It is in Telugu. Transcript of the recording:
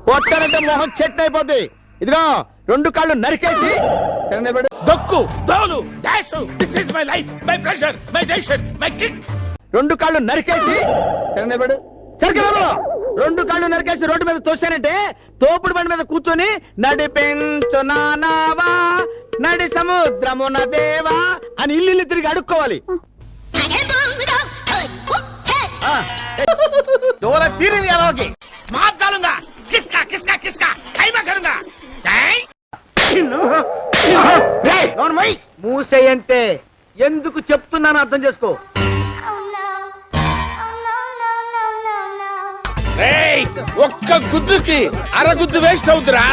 కొట్టాలంటే మొహం చెట్టు అయిపోద్ది. ఇదిగో 2 కాళ్ళు నరికేసి దక్కు దోలు dash this is my life my pressure my decision my kick. 2 కాళ్ళు నరికేసి సరిగ్గా 2 కాళ్ళు నరికేసి రోడ్డు మీద తోసానంటే తోపుడు బండి మీద కూర్చొని నడిపించు నానావా నడి సముద్రమున దేవా అని ఇల్లు తిరిగి అడుక్కోవాలి. మాట్లాడుగా కిస్కా కిస్కా కిస్కా కైమా కరుంగా. మూసేయంటే ఎందుకు చెప్తున్నాను అర్థం చేసుకో. ఒక్క గుద్దుకి అరగుద్దు వేస్ట్ అవుతురా.